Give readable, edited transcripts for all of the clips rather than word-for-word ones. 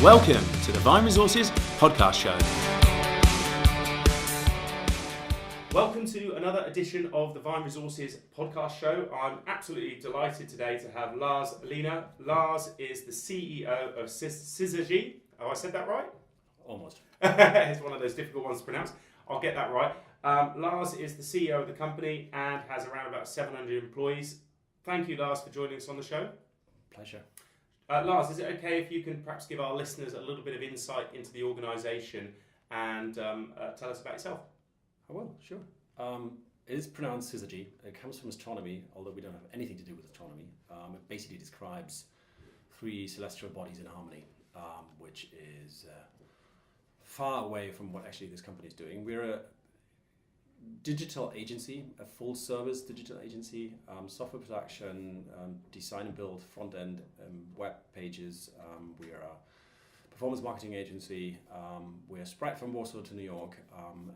Welcome to the Vine Resources podcast show. Welcome to another edition of the Vine Resources podcast show. I'm absolutely delighted today to have Lars Lehne. Lars is the CEO of SYZYGY. Oh, I said that right? Almost. It's one of those difficult ones to pronounce. I'll get that right. Lars is the CEO of the company and has around about 700 employees. Thank you, Lars, for joining us on the show. Pleasure. Lars, is it okay if you can perhaps give our listeners a little bit of insight into the organisation and tell us about yourself? I will, sure. It is pronounced SYZYGY. It comes from astronomy, although we don't have anything to do with astronomy. It basically describes three celestial bodies in harmony, which is far away from what actually this company is doing. We're a digital agency, a full-service digital agency, software production, design and build, front-end, web pages. We are a performance marketing agency. We're spread from Warsaw to New York,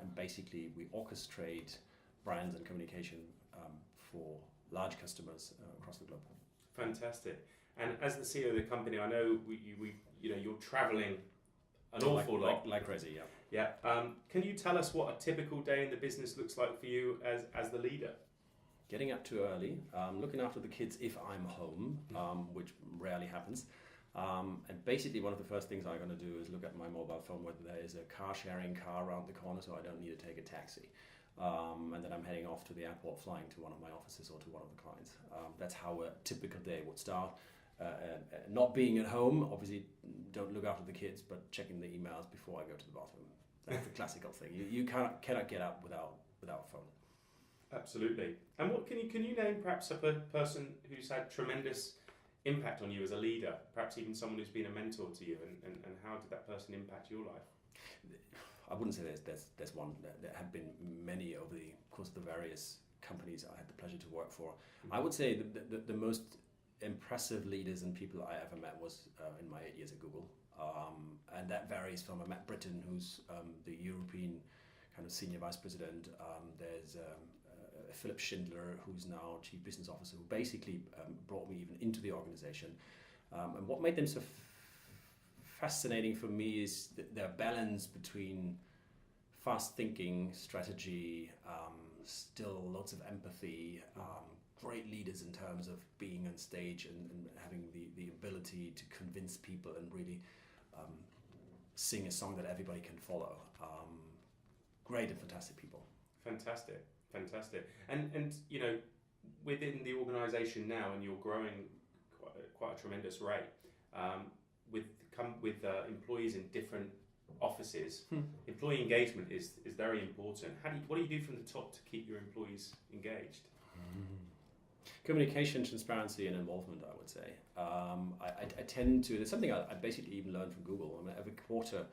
and basically we orchestrate brands and communication for large customers across the globe. Fantastic. And as the CEO of the company, I know you're traveling an awful lot. Like crazy, yeah. Yeah. Can you tell us what a typical day in the business looks like for you as the leader? Getting up too early, looking after the kids if I'm home, which rarely happens. And basically one of the first things I'm going to do is look at my mobile phone whether there is a car-sharing car around the corner so I don't need to take a taxi. And then I'm heading off to the airport, flying to one of my offices or to one of the clients. That's how a typical day would start. Not being at home, obviously don't look after the kids, but checking the emails before I go to the bathroom. That's the classical thing. You cannot get up without a phone. Absolutely. And what can you name perhaps a person who's had tremendous impact on you as a leader, perhaps even someone who's been a mentor to you, and how did that person impact your life? I wouldn't say there's one. There have been many over the course of the various companies I had the pleasure to work for. Mm-hmm. I would say the most impressive leaders and people I ever met was in my 8 years at Google. And that varies from Matt Britton, who's the European kind of senior vice president. There's Philip Schindler, who's now chief business officer, who basically brought me even into the organization. And what made them so fascinating for me is their balance between fast thinking, strategy, still lots of empathy, great leaders in terms of being on stage and having the ability to convince people and really sing a song that everybody can follow. Great and fantastic people. Fantastic. And within the organisation now, and you're growing quite a tremendous rate, with employees in different offices, employee engagement is very important. What do you do from the top to keep your employees engaged? Communication, transparency, and involvement, I would say. I tend to, there's something I basically even learned from Google. I mean, every quarter,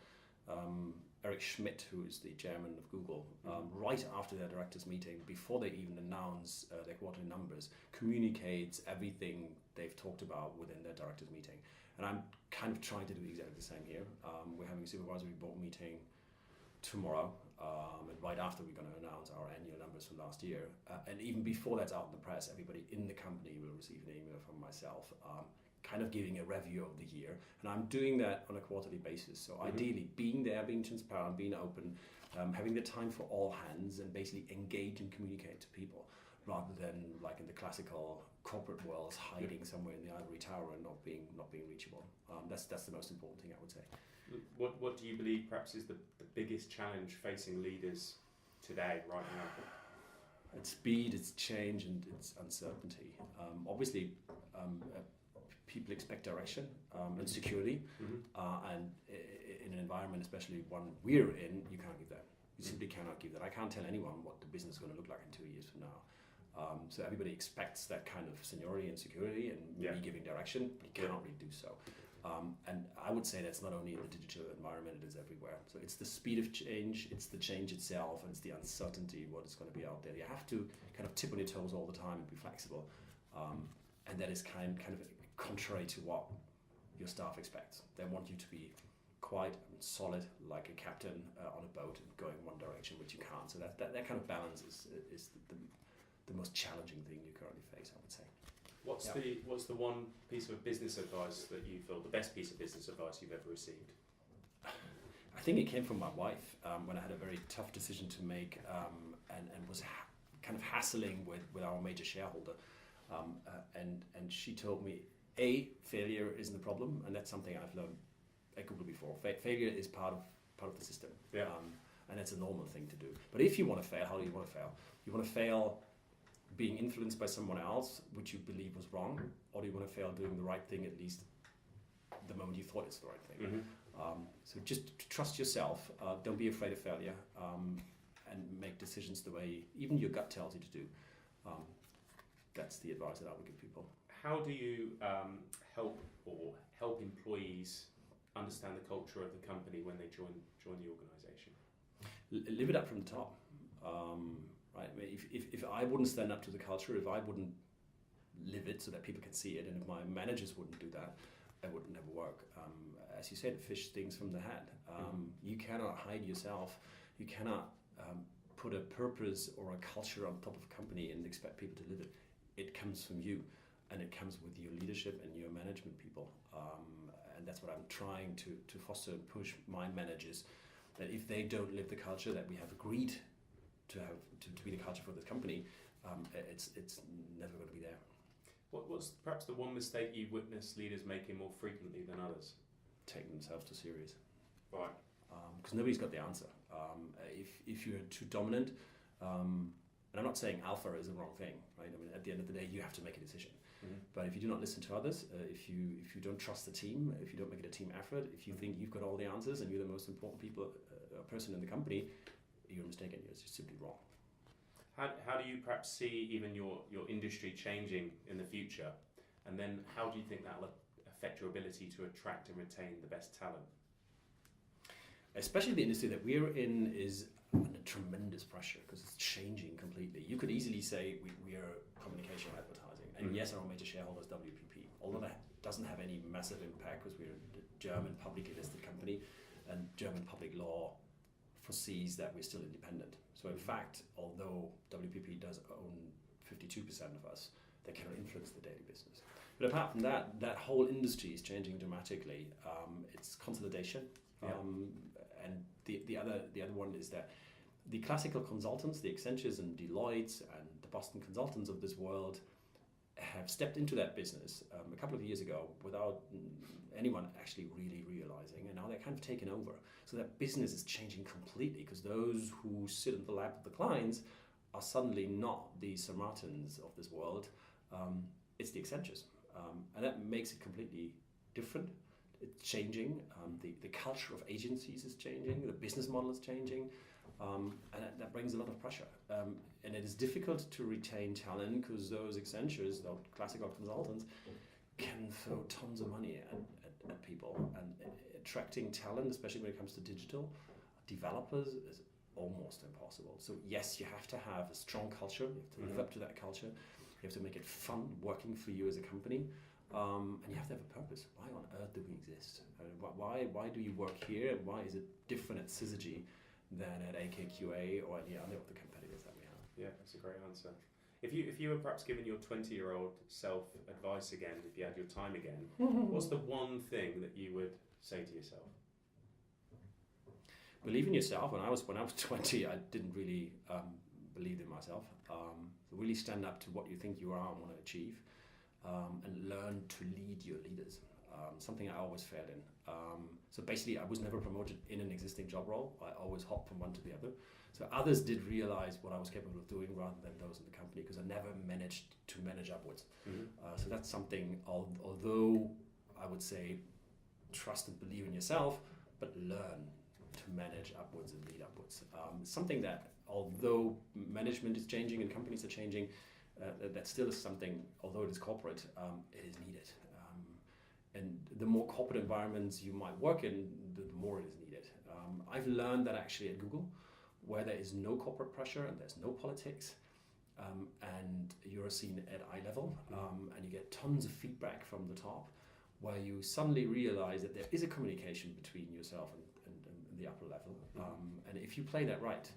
Eric Schmidt, who is the chairman of Google, right after their directors meeting, before they even announce their quarterly numbers, communicates everything they've talked about within their directors meeting. And I'm kind of trying to do exactly the same here. We're having a supervisory board meeting tomorrow, and right after we're going to announce our annual numbers from last year. And even before that's out in the press, everybody in the company will receive an email from myself, kind of giving a review of the year. And I'm doing that on a quarterly basis. So ideally, being there, being transparent, being open, having the time for all hands, and basically engage and communicate to people, rather than like in the classical corporate world, hiding somewhere in the ivory tower and not being reachable. That's the most important thing, I would say. What do you believe perhaps is the biggest challenge facing leaders today, right now? It's speed, it's change, and it's uncertainty. Obviously, people expect direction and security, and in an environment, especially one we're in, you can't give that. You simply cannot give that. I can't tell anyone what the business is going to look like in 2 years from now. So everybody expects that kind of seniority and security and me giving direction, but you cannot really do so. And I would say that's not only in the digital environment, it is everywhere. So it's the speed of change, it's the change itself, and it's the uncertainty, what is going to be out there. You have to kind of tip on your toes all the time and be flexible. And that is kind of contrary to what your staff expects. They want you to be quite solid, like a captain on a boat going one direction, which you can't. So that kind of balance is the most challenging thing you currently face, I would say. What's the one piece of business advice that you feel the best piece of business advice you've ever received? I think it came from my wife when I had a very tough decision to make and was kind of hassling with our major shareholder. And she told me, failure isn't the problem, and that's something I've learned at Google before. Failure is part of the system, and it's a normal thing to do. But if you want to fail, how do you want to fail? You want to fail being influenced by someone else, which you believe was wrong, or do you want to fail doing the right thing at least the moment you thought it's the right thing? Mm-hmm. So just trust yourself. Don't be afraid of failure, and make decisions the way even your gut tells you to do. That's the advice that I would give people. How do you help employees understand the culture of the company when they join the organisation? Live it up from the top. Right? If I wouldn't stand up to the culture, if I wouldn't live it so that people can see it, and if my managers wouldn't do that, it would never work. As you said, fish stings from the head. You cannot hide yourself. You cannot put a purpose or a culture on top of a company and expect people to live it. It comes from you, and it comes with your leadership and your management people. And that's what I'm trying to foster and push my managers, that if they don't live the culture that we have agreed to be the culture for this company, it's never going to be there. What's perhaps the one mistake you've witnessed leaders making more frequently than others? Taking themselves too serious. Right. Because nobody's got the answer. If you're too dominant, and I'm not saying alpha is the wrong thing, right? I mean, at the end of the day, you have to make a decision. Mm-hmm. But if you do not listen to others, if you don't trust the team, if you don't make it a team effort, if you think you've got all the answers and you're the most important person in the company, you're mistaken. You're just simply wrong. How do you perhaps see even your industry changing in the future? And then how do you think that will affect your ability to attract and retain the best talent? Especially the industry that we're in is under tremendous pressure because it's changing completely. You could easily say we are communication advertising, and yes, our major shareholder is WPP, although that doesn't have any massive impact because we're a German publicly listed company, and German public law foresees that we're still independent. So in fact, although WPP does own 52% of us, they cannot influence the daily business. But apart from that, that whole industry is changing dramatically. It's consolidation. And the other one is that the classical consultants, the Accentures and Deloitte and the Boston consultants of this world have stepped into that business a couple of years ago without anyone actually really realizing, and now they're kind of taken over. So that business is changing completely because those who sit in the lap of the clients are suddenly not the Sir Martins of this world. It's the Accentures. And that makes it completely different. It's changing. The culture of agencies is changing. The business model is changing. And that brings a lot of pressure. And it is difficult to retain talent because those Accentures, those classical consultants, can throw tons of money at people. And attracting talent, especially when it comes to digital developers, is almost impossible. So yes, you have to have a strong culture. You have to live up to that culture. You have to make it fun working for you as a company. And you have to have a purpose. Why on earth do we exist? Why do you work here? And why is it different at SYZYGY than at AKQA or any other of the competitors that we have? Yeah, that's a great answer. If you were perhaps giving your 20-year-old self advice again, if you had your time again, what's the one thing that you would say to yourself? Believe in yourself. When I was 20, I didn't really believe in myself. Really stand up to what you think you are and want to achieve, and learn to lead your leaders. Something I always failed in. So basically, I was never promoted in an existing job role. I always hopped from one to the other. So others did realize what I was capable of doing rather than those in the company, because I never managed to manage upwards. So that's something, although I would say trust and believe in yourself, but learn to manage upwards and lead upwards. Something that, although management is changing and companies are changing, that still is something, although it is corporate, it is needed. And the more corporate environments you might work in, the more it is needed. I've learned that actually at Google, where there is no corporate pressure and there's no politics, and you're seen at eye level, and you get tons of feedback from the top, where you suddenly realize that there is a communication between yourself and the upper level. And if you play that right,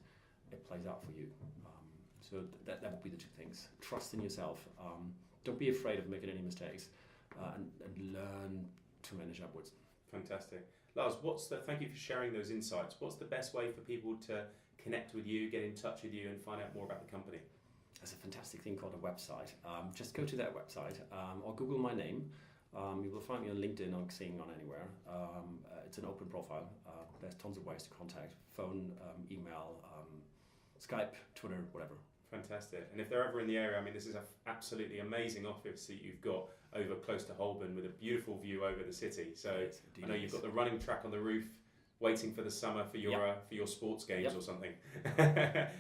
it plays out for you. So that would be the two things. Trust in yourself, don't be afraid of making any mistakes, and learn to manage upwards. Fantastic. Lars, thank you for sharing those insights. What's the best way for people to connect with you, get in touch with you, and find out more about the company? There's a fantastic thing called a website. Just go to that website or Google my name. You will find me on LinkedIn or Xing on anywhere. It's an open profile. There's tons of ways to contact: phone, email, Skype, Twitter, whatever. Fantastic. And if they're ever in the area, I mean, this is an absolutely amazing office that you've got over close to Homburg with a beautiful view over the city. So Yes, I know you've got the running track on the roof, waiting for the summer for your sports games or something.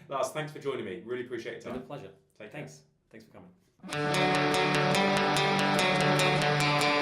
Lars, thanks for joining me. Really appreciate your time. It's been a pleasure. Take care. Thanks for coming.